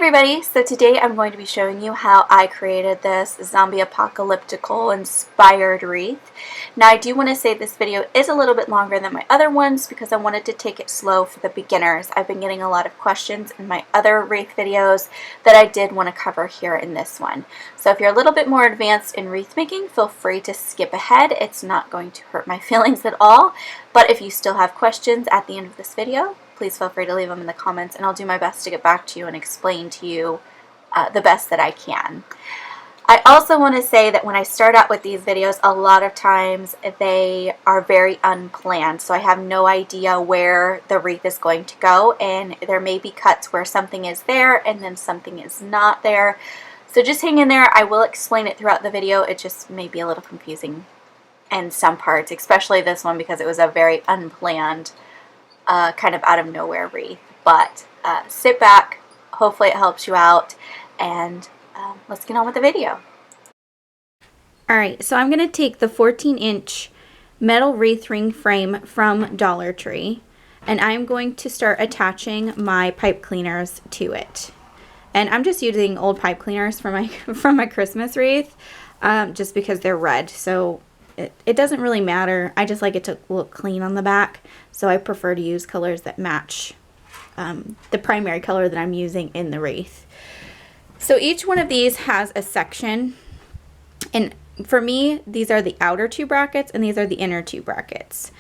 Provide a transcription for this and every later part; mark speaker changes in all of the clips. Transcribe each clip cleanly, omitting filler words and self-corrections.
Speaker 1: everybody, so today I'm going to be showing you how I created this zombie apocalyptical inspired wreath. Now I do want to say this video is a little bit longer than my other ones because I wanted to take it slow for the beginners. I've been getting a lot of questions in my other wreath videos that I did want to cover here in this one. So if you're a little bit more advanced in wreath making, feel free to skip ahead. It's not going to hurt my feelings at all, but if you still have questions at the end of this video, please feel free to leave them in the comments and I'll do my best to get back to you and explain to you the best that I can. I also want to say that when I start out with these videos, a lot of times they are very unplanned. So I have no idea where the wreath is going to go, and there may be cuts where something is there and then something is not there. So just hang in there. I will explain it throughout the video. It just may be a little confusing in some parts, especially this one because it was a very unplanned kind of out of nowhere wreath. But sit back, hopefully it helps you out, and let's get on with the video. Alright, so I'm going to take the 14-inch metal wreath ring frame from Dollar Tree, and I'm going to start attaching my pipe cleaners to it. And I'm just using old pipe cleaners for my from my Christmas wreath, just because they're red, so it doesn't really matter. I just like it to look clean on the back, so I prefer to use colors that match the primary color that I'm using in the wreath. So each one of these has a section, and for me these are the outer two brackets and these are the inner two brackets,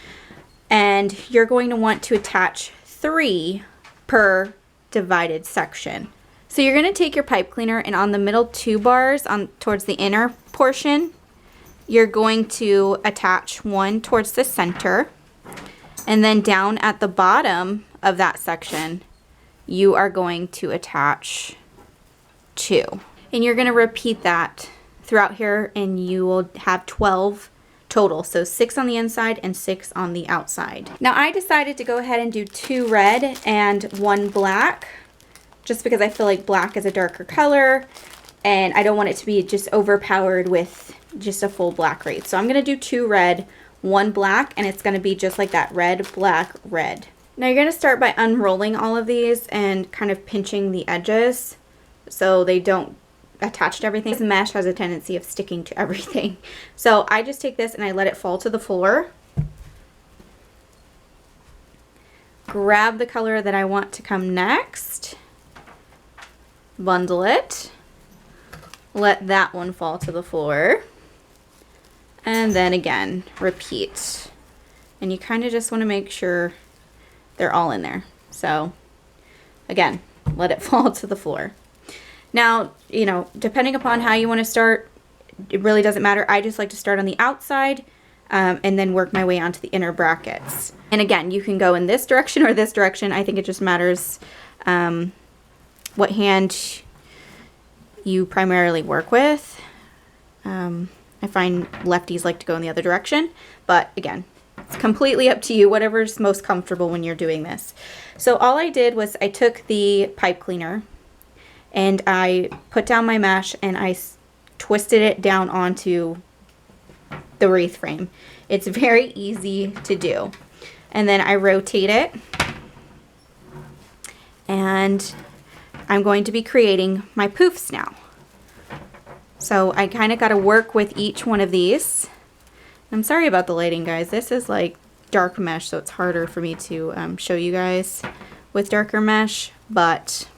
Speaker 1: and you're going to want to attach 3 per divided section. So you're going to take your pipe cleaner, and on the middle 2 bars on towards the inner portion, you're going to attach 1 towards the center, and then down at the bottom of that section you are going to attach 2, and you're going to repeat that throughout here, and you will have 12 total, so 6 on the inside and 6 on the outside. Now I decided to go ahead and do 2 red and 1 black, just because I feel like black is a darker color and I don't want it to be just overpowered with just a full black wreath. So I'm going to do 2 red, 1 black, and it's going to be just like that: red, black, red. Now you're going to start by unrolling all of these and kind of pinching the edges so they don't attach to everything. This mesh has a tendency of sticking to everything. So I just take this and I let it fall to the floor. Grab the color that I want to come next. Bundle it. Let that one fall to the floor. And then again, repeat. And you kind of just want to make sure they're all in there. So again, let it fall to the floor. Now, you know, depending upon how you want to start, it really doesn't matter. I just like to start on the outside and then work my way onto the inner brackets. And again, you can go in this direction or this direction. I think it just matters what hand you primarily work with. I find lefties like to go in the other direction, but again, it's completely up to you, whatever's most comfortable when you're doing this. So all I did was I took the pipe cleaner and I put down my mesh and I twisted it down onto the wreath frame. It's very easy to do. And then I rotate it, and I'm going to be creating my poofs now. So I kind of got to work with each one of these. I'm sorry about the lighting, guys. This is like dark mesh, so it's harder for me to show you guys with darker mesh, but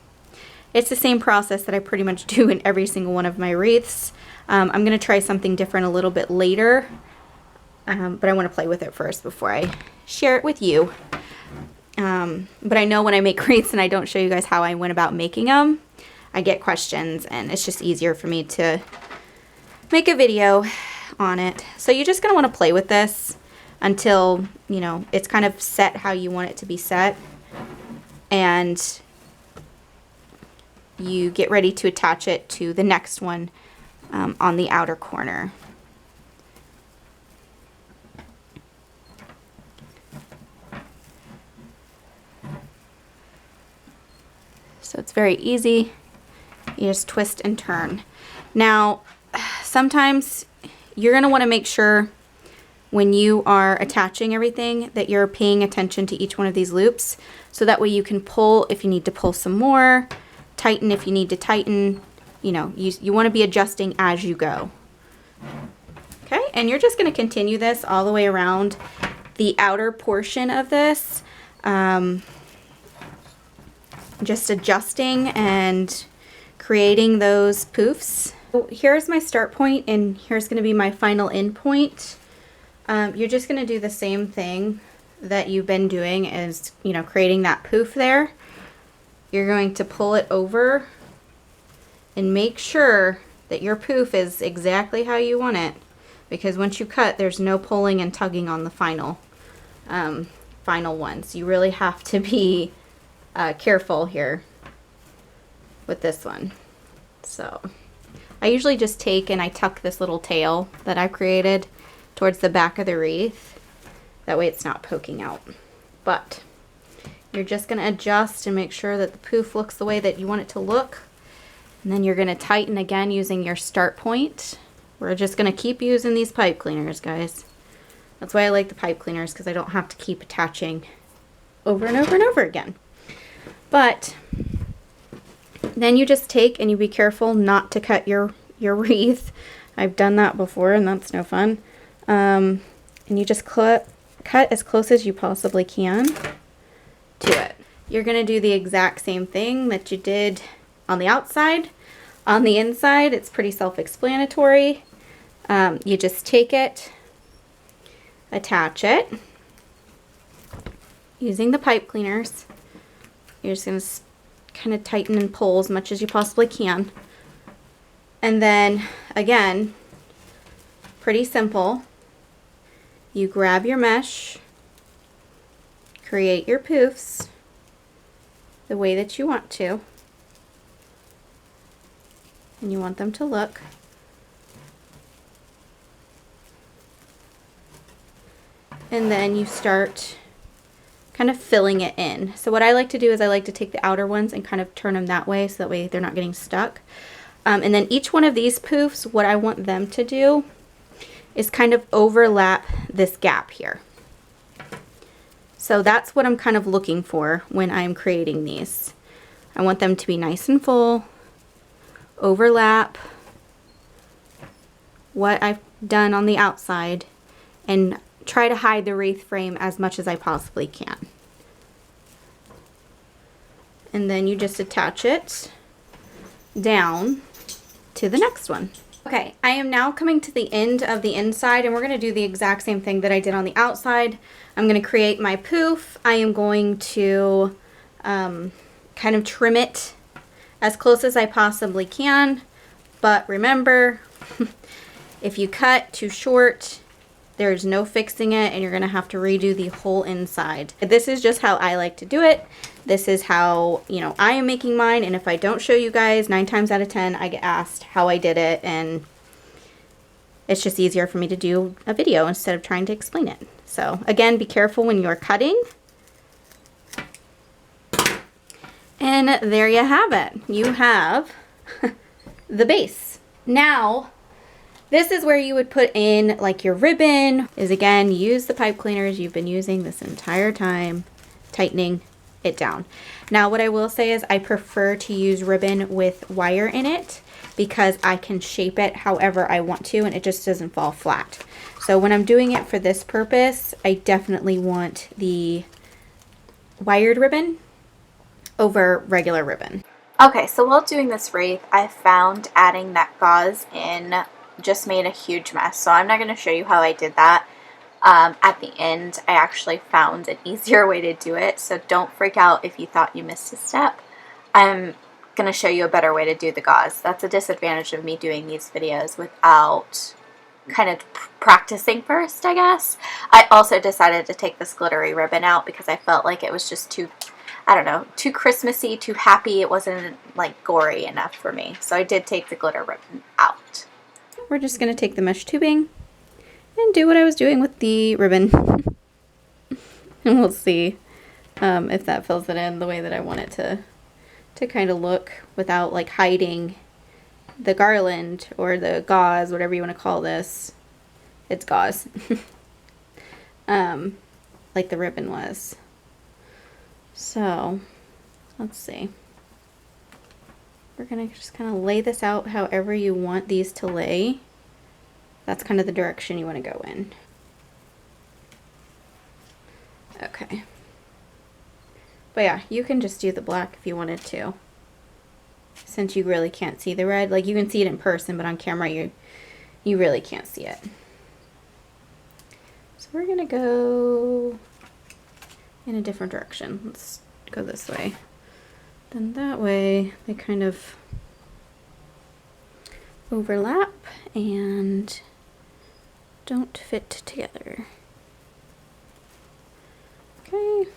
Speaker 1: it's the same process that I pretty much do in every single one of my wreaths. I'm going to try something different a little bit later, but I want to play with it first before I share it with you. But I know when I make wreaths and I don't show you guys how I went about making them, I get questions, and it's just easier for me to make a video on it. So you're just going to want to play with this until, you know, it's kind of set how you want it to be set, and you get ready to attach it to the next one on the outer corner. So it's very easy. You just twist and turn. Now, sometimes you're going to want to make sure when you are attaching everything that you're paying attention to each one of these loops, so that way you can pull if you need to pull some more, tighten if you need to tighten. You know, you want to be adjusting as you go. Okay, and you're just going to continue this all the way around the outer portion of this. Just adjusting and creating those poofs. So here's my start point, and here's going to be my final end point. You're just going to do the same thing that you've been doing, as you know, creating that poof there. You're going to pull it over and make sure that your poof is exactly how you want it, because once you cut, there's no pulling and tugging on the final one. So you really have to be careful here with this one. So I usually just take and I tuck this little tail that I created towards the back of the wreath. That way it's not poking out. But you're just going to adjust and make sure that the poof looks the way that you want it to look. And then you're going to tighten again using your start point. We're just going to keep using these pipe cleaners, guys. That's why I like the pipe cleaners, because I don't have to keep attaching over and over and over again. But then you just take and you be careful not to cut your wreath. I've done that before and that's no fun. And you just cut as close as you possibly can to it. You're going to do the exact same thing that you did on the outside. On the inside, it's pretty self-explanatory. You just take it, attach it using the pipe cleaners. You're just going to kind of tighten and pull as much as you possibly can. And then, again, pretty simple. You grab your mesh, create your poofs the way that you want to. And you want them to look. And then you start kind of filling it in. So what I like to do is I like to take the outer ones and kind of turn them that way, so that way they're not getting stuck. And then each one of these poofs, what I want them to do is kind of overlap this gap here. So that's what I'm kind of looking for when I'm creating these. I want them to be nice and full, overlap what I've done on the outside, and try to hide the wreath frame as much as I possibly can. And then you just attach it down to the next one. Okay, I am now coming to the end of the inside, and we're going to do the exact same thing that I did on the outside. I'm going to create my poof. I am going to kind of trim it as close as I possibly can. But remember, if you cut too short, there's no fixing it, and you're going to have to redo the whole inside. This is just how I like to do it. This is how, you know, I am making mine, and if I don't show you guys, 9 times out of 10, I get asked how I did it, and it's just easier for me to do a video instead of trying to explain it. So, again, be careful when you're cutting. And there you have it. You have the base. Now, this is where you would put in like your ribbon. Is again, use the pipe cleaners you've been using this entire time, tightening it down. Now what I will say is I prefer to use ribbon with wire in it, because I can shape it however I want to and it just doesn't fall flat. So when I'm doing it for this purpose, I definitely want the wired ribbon over regular ribbon. Okay, so while doing this wreath, I found adding that gauze in just made a huge mess, so I'm not going to show you how I did that. At the end, I actually found an easier way to do it, so don't freak out if you thought you missed a step. I'm going to show you a better way to do the gauze. That's a disadvantage of me doing these videos without kind of practicing first, I guess. I also decided to take this glittery ribbon out because I felt like it was just too, I don't know, too Christmassy, too happy. It wasn't like gory enough for me, so I did take the glitter ribbon out. We're just going to take the mesh tubing and do what I was doing with the ribbon. And we'll see if that fills it in the way that I want it to kind of look without like hiding the garland or the gauze, whatever you want to call this. It's gauze. Like the ribbon was. So, let's see. we're gonna just kind of lay this out however you want these to lay. That's kind of the direction you want to go in. Okay. But yeah, you can just do the black if you wanted to. Since you really can't see the red. Like, you can see it in person, but on camera you really can't see it. So we're gonna go in a different direction. Let's go this way. Then that way they kind of overlap and don't fit together. Okay.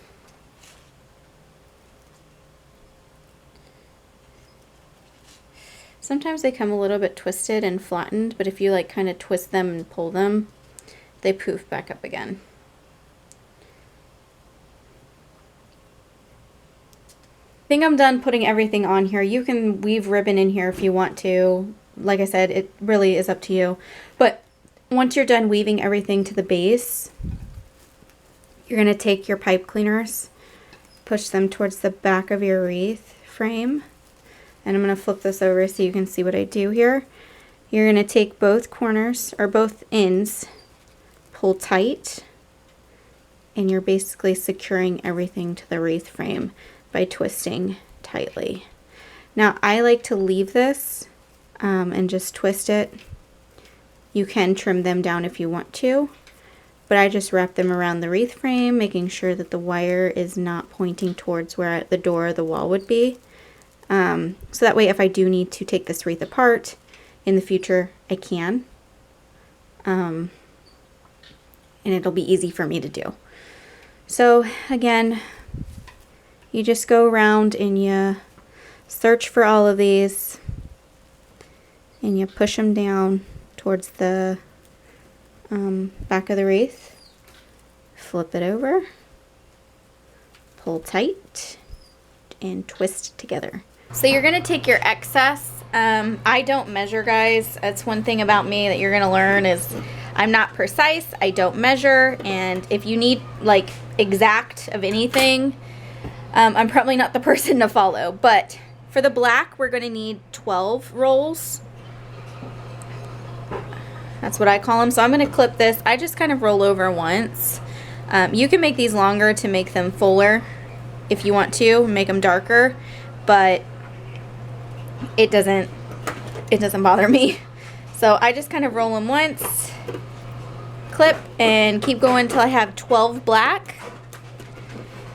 Speaker 1: Sometimes they come a little bit twisted and flattened, but if you like kind of twist them and pull them, they poof back up again. I think I'm done putting everything on here. You can weave ribbon in here if you want to. Like I said, it really is up to you. But once you're done weaving everything to the base, you're going to take your pipe cleaners, push them towards the back of your wreath frame. And I'm going to flip this over so you can see what I do here. You're going to take both corners, or both ends, pull tight, and you're basically securing everything to the wreath frame by twisting tightly. Now, I like to leave this and just twist it. You can trim them down if you want to, but I just wrap them around the wreath frame, making sure that the wire is not pointing towards where the door or the wall would be. So that way, if I do need to take this wreath apart in the future, I can. And it'll be easy for me to do. So again, you just go around and you search for all of these and you push them down towards the back of the wreath. Flip it over, pull tight, and twist together. So you're going to take your excess. I don't measure, guys. That's one thing about me that you're going to learn is I'm not precise. I don't measure. And if you need like exact of anything, I'm probably not the person to follow. But for the black, we're going to need 12 rolls. That's what I call them. So I'm going to clip this. I just kind of roll over once. You can make these longer to make them fuller if you want to, make them darker, but it doesn't bother me. So I just kind of roll them once, clip, and keep going until I have 12 black.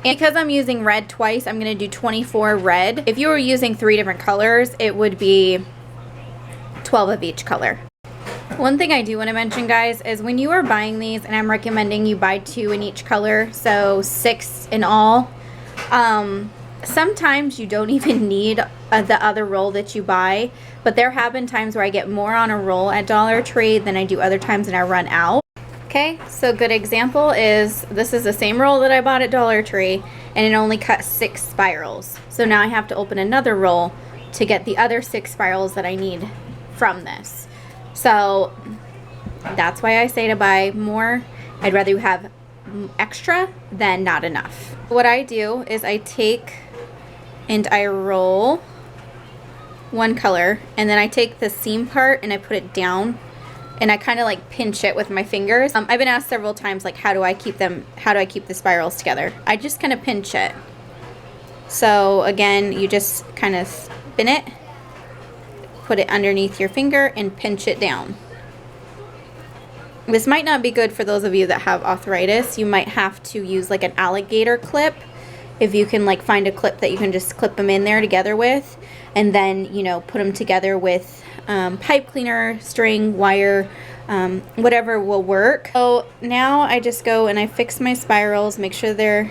Speaker 1: And because I'm using red twice, I'm going to do 24 red. If you were using 3 different colors, it would be 12 of each color. One thing I do want to mention, guys, is when you are buying these, and I'm recommending you buy 2 in each color, so 6 in all, sometimes you don't even need the other roll that you buy, but there have been times where I get more on a roll at Dollar Tree than I do other times and I run out. Okay, so a good example is this is the same roll that I bought at Dollar Tree, and it only cut 6 spirals. So now I have to open another roll to get the other 6 spirals that I need from this. So that's why I say to buy more. I'd rather you have extra than not enough. What I do is I take and I roll one color, and then I take the seam part and I put it down, and I kind of like pinch it with my fingers. I've been asked several times, like, how do I keep the spirals together? I just kind of pinch it. So again, you just kind of spin it, put it underneath your finger, and pinch it down. This might not be good for those of you that have arthritis. You might have to use like an alligator clip, if you can like find a clip that you can just clip them in there together with, and then, you know, put them together with pipe cleaner, string, wire, whatever will work. So now I just go and I fix my spirals, make sure they're,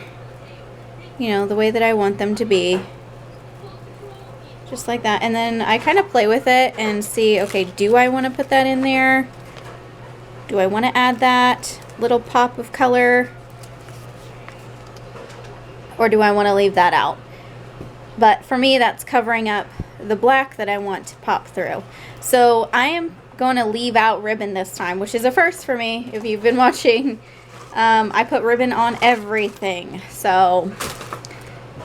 Speaker 1: you know, the way that I want them to be. Just like that. And then I kind of play with it and see, okay, do I want to put that in there? Do I want to add that little pop of color? Or do I want to leave that out? But for me, that's covering up the black that I want to pop through. So I am going to leave out ribbon this time, which is a first for me. If you've been watching, I put ribbon on everything. So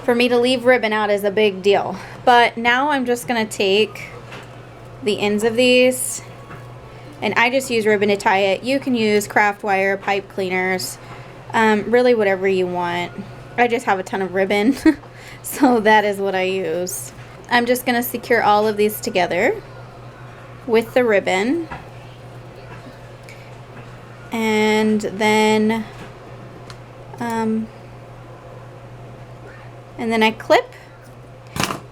Speaker 1: for me to leave ribbon out is a big deal. But now I'm just gonna take the ends of these, and I just use ribbon to tie it. You can use craft wire, pipe cleaners, really whatever you want. I just have a ton of ribbon, so that is what I use. I'm just gonna secure all of these together with the ribbon, and then I clip.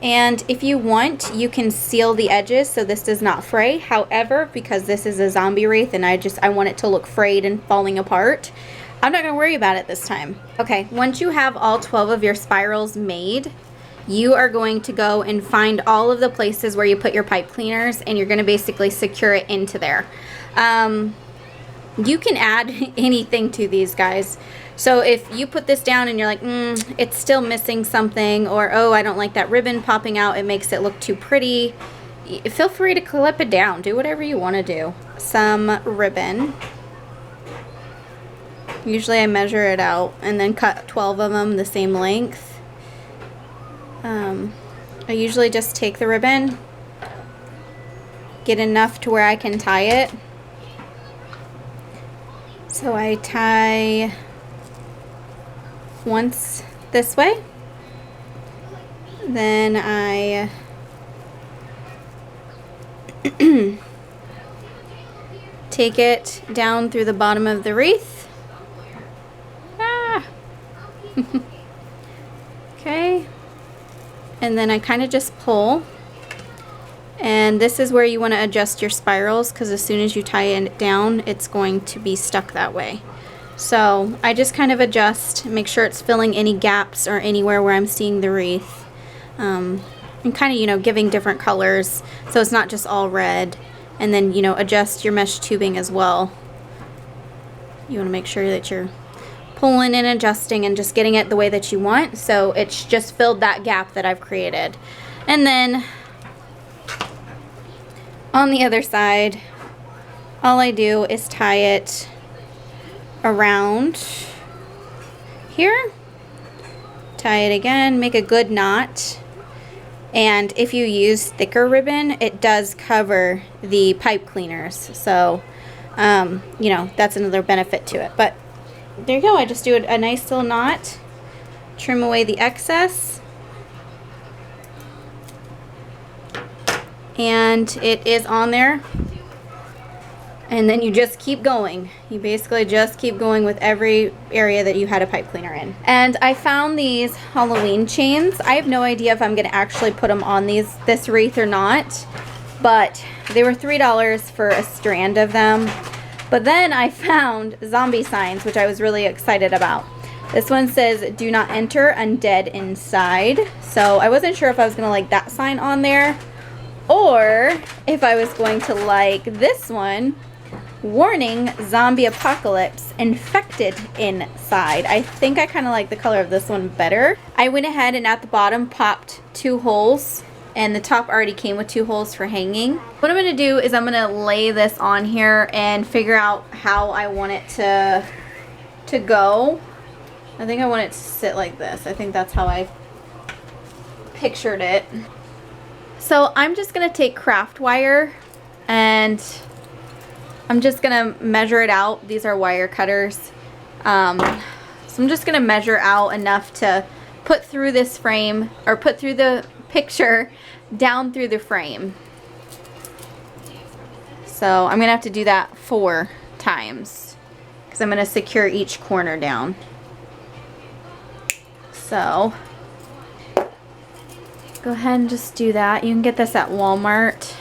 Speaker 1: And if you want, you can seal the edges so this does not fray. However, because this is a zombie wreath and I want it to look frayed and falling apart, I'm not going to worry about it this time. Okay, once you have all 12 of your spirals made, you are going to go and find all of the places where you put your pipe cleaners, and you're going to basically secure it into there. You can add anything to these, guys. So if you put this down and you're like, it's still missing something, or oh, I don't like that ribbon popping out, it makes it look too pretty, feel free to clip it down. Do whatever you want to do. Some ribbon. Usually I measure it out and then cut 12 of them the same length. I usually just take the ribbon, get enough to where I can tie it. So I tie once this way, then I take it down through the bottom of the wreath. Okay, and then I kind of just pull, and this is where you want to adjust your spirals, because as soon as you tie it down, it's going to be stuck that way. So I just kind of adjust, make sure it's filling any gaps or anywhere where I'm seeing the wreath, and kind of, you know, giving different colors so it's not just all red. And then, you know, adjust your mesh tubing as well. You want to make sure that you're pulling and adjusting and just getting it the way that you want, so it's just filled that gap that I've created. And then on the other side, all I do is tie it around here, tie it again, make a good knot. And if you use thicker ribbon, it does cover the pipe cleaners, so you know, that's another benefit to it. But there you go, I just do a nice little knot, trim away the excess, and it is on there. And then you just keep going. You basically just keep going with every area that you had a pipe cleaner in. And I found these Halloween chains. I have no idea if I'm going to actually put them on this wreath or not, but they were $3 for a strand of them. But then I found zombie signs, which I was really excited about. This one says, "Do not enter undead inside." So I wasn't sure if I was going to like that sign on there, or if I was going to like this one, "Warning, zombie apocalypse, infected inside." I think I kind of like the color of this one better. I went ahead and at the bottom popped 2 holes, and the top already came with 2 holes for hanging. What I'm going to do is I'm going to lay this on here and figure out how I want it to go. I think I want it to sit like this. I think that's how I pictured it. So I'm just going to take craft wire, and I'm just going to measure it out. These are wire cutters. So I'm just going to measure out enough to put through this frame, or put through the picture down through the frame. So I'm going to have to do that 4 times because I'm going to secure each corner down. So go ahead and just do that. You can get this at Walmart.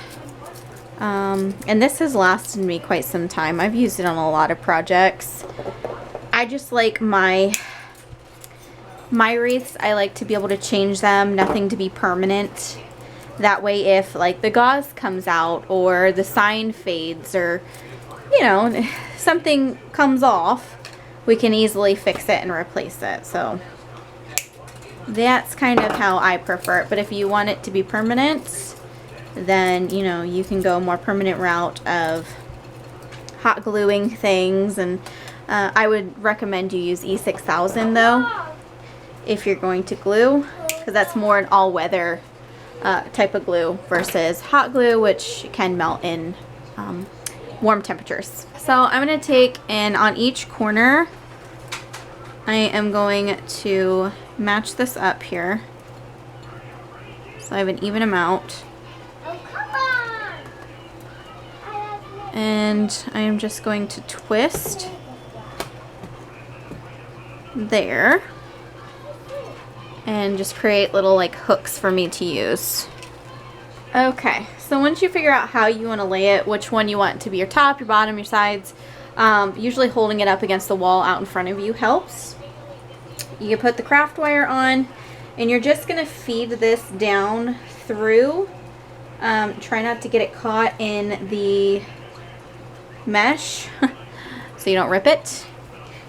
Speaker 1: And this has lasted me quite some time. I've used it on a lot of projects. I just like my wreaths, I like to be able to change them, nothing to be permanent. That way if like the gauze comes out or the sign fades, or you know, something comes off, we can easily fix it and replace it. So that's kind of how I prefer it. But if you want it to be permanent, then you know, you can go a more permanent route of hot gluing things. And I would recommend you use E6000 though if you're going to glue, because that's more an all-weather type of glue versus hot glue, which can melt in warm temperatures. So I'm going to take, and on each corner I am going to match this up here so I have an even amount.
Speaker 2: Oh, come on!
Speaker 1: And I am just going to twist there and just create little like hooks for me to use. Okay, so once you figure out how you want to lay it, which one you want to be your top, your bottom, your sides, usually holding it up against the wall out in front of you helps. You can put the craft wire on, and you're just going to feed this down through. Try not to get it caught in the mesh so you don't rip it.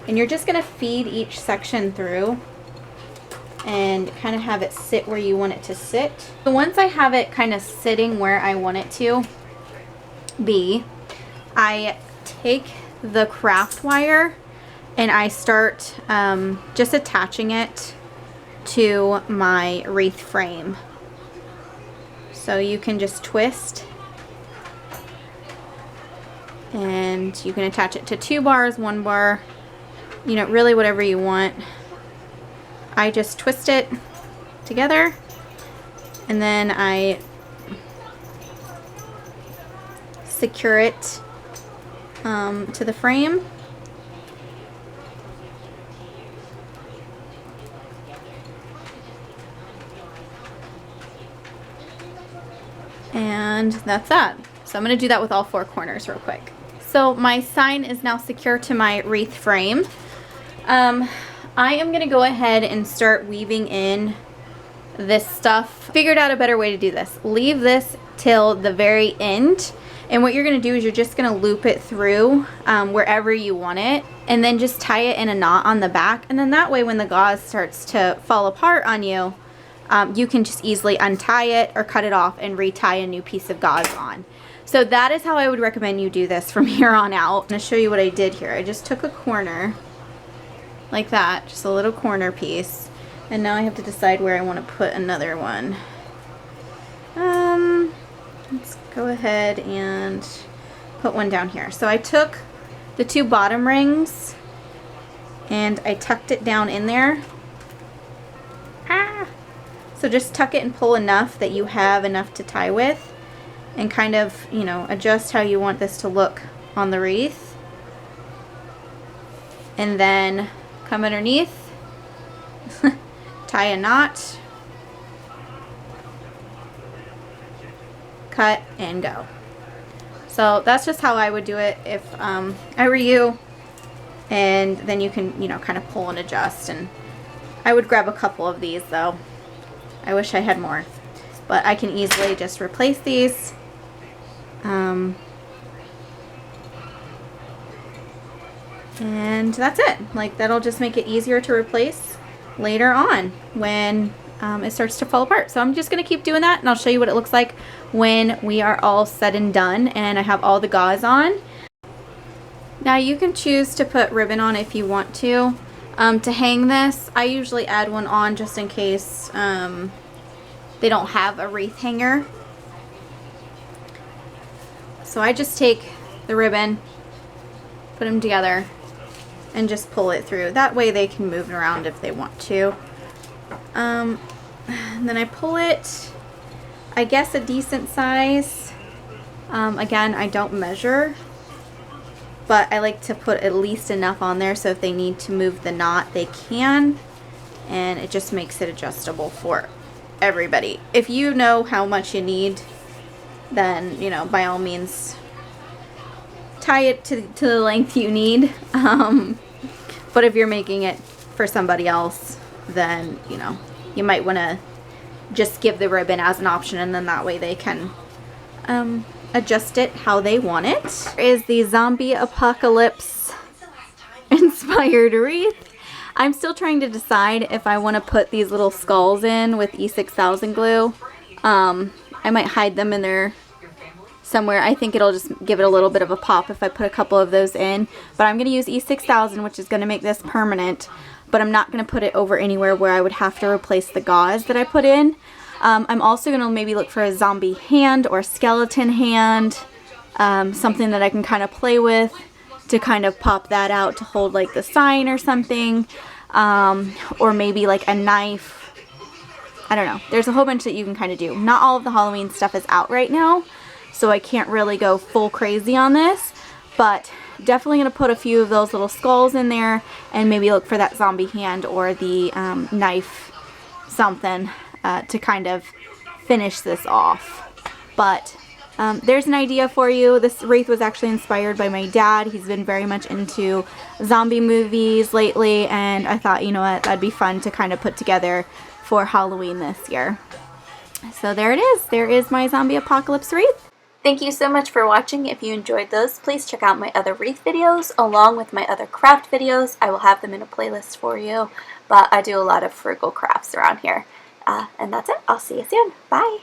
Speaker 1: And you're just going to feed each section through and kind of have it sit where you want it to sit. So once I have it kind of sitting where I want it to be, I take the craft wire and I start just attaching it to my wreath frame. So you can just twist and you can attach it to 2 bars, 1 bar, you know, really whatever you want. I just twist it together and then I secure it to the frame. And that's that. So I'm going to do that with all 4 corners real quick. So my sign is now secure to my wreath frame. I am going to go ahead and start weaving in this stuff. Figured out a better way to do this. Leave this till the very end. And what you're going to do is you're just going to loop it through wherever you want it. And then just tie it in a knot on the back. And then that way when the gauze starts to fall apart on you, you can just easily untie it or cut it off and retie a new piece of gauze on. So that is how I would recommend you do this from here on out. I'm going to show you what I did here. I just took a corner like that, just a little corner piece, and now I have to decide where I want to put another one. Let's go ahead and put one down here. So I took the 2 bottom rings and I tucked it down in there. So just tuck it and pull enough that you have enough to tie with, and kind of, you know, adjust how you want this to look on the wreath. And then come underneath, tie a knot, cut, and go. So that's just how I would do it if I were you. And then you can, you know, kind of pull and adjust. And I would grab a couple of these though. I wish I had more, but I can easily just replace these. And that's it. Like, that'll just make it easier to replace later on when it starts to fall apart. So I'm just going to keep doing that, and I'll show you what it looks like when we are all said and done and I have all the gauze on. Now you can choose to put ribbon on if you want to. To hang this, I usually add one on just in case they don't have a wreath hanger. So I just take the ribbon, put them together, and just pull it through. That way they can move it around if they want to. And then I pull it, I guess, a decent size. Again, I don't measure, but I like to put at least enough on there so if they need to move the knot, they can. And it just makes it adjustable for everybody. If you know how much you need, then, you know, by all means, tie it to the length you need. But if you're making it for somebody else, then, you know, you might want to just give the ribbon as an option, and then that way they can adjust it how they want it. Here is the zombie apocalypse inspired wreath. I'm still trying to decide if I want to put these little skulls in with E6000 glue. I might hide them in there somewhere. I think it'll just give it a little bit of a pop if I put a couple of those in. But I'm going to use E6000, which is going to make this permanent. But I'm not going to put it over anywhere where I would have to replace the gauze that I put in. I'm also going to maybe look for a zombie hand or skeleton hand, something that I can kind of play with to kind of pop that out to hold like the sign or something, or maybe like a knife. I don't know. There's a whole bunch that you can kind of do. Not all of the Halloween stuff is out right now, so I can't really go full crazy on this, but definitely going to put a few of those little skulls in there and maybe look for that zombie hand or the knife something to kind of finish this off. But there's an idea for you. This wreath was actually inspired by my dad. He's been very much into zombie movies lately, and I thought, you know what, that'd be fun to kind of put together for Halloween this year. So there it is. There is my zombie apocalypse wreath. Thank you so much for watching. If you enjoyed those, please check out my other wreath videos along with my other craft videos. I will have them in a playlist for you, but I do a lot of frugal crafts around here. And that's it. I'll see you soon. Bye.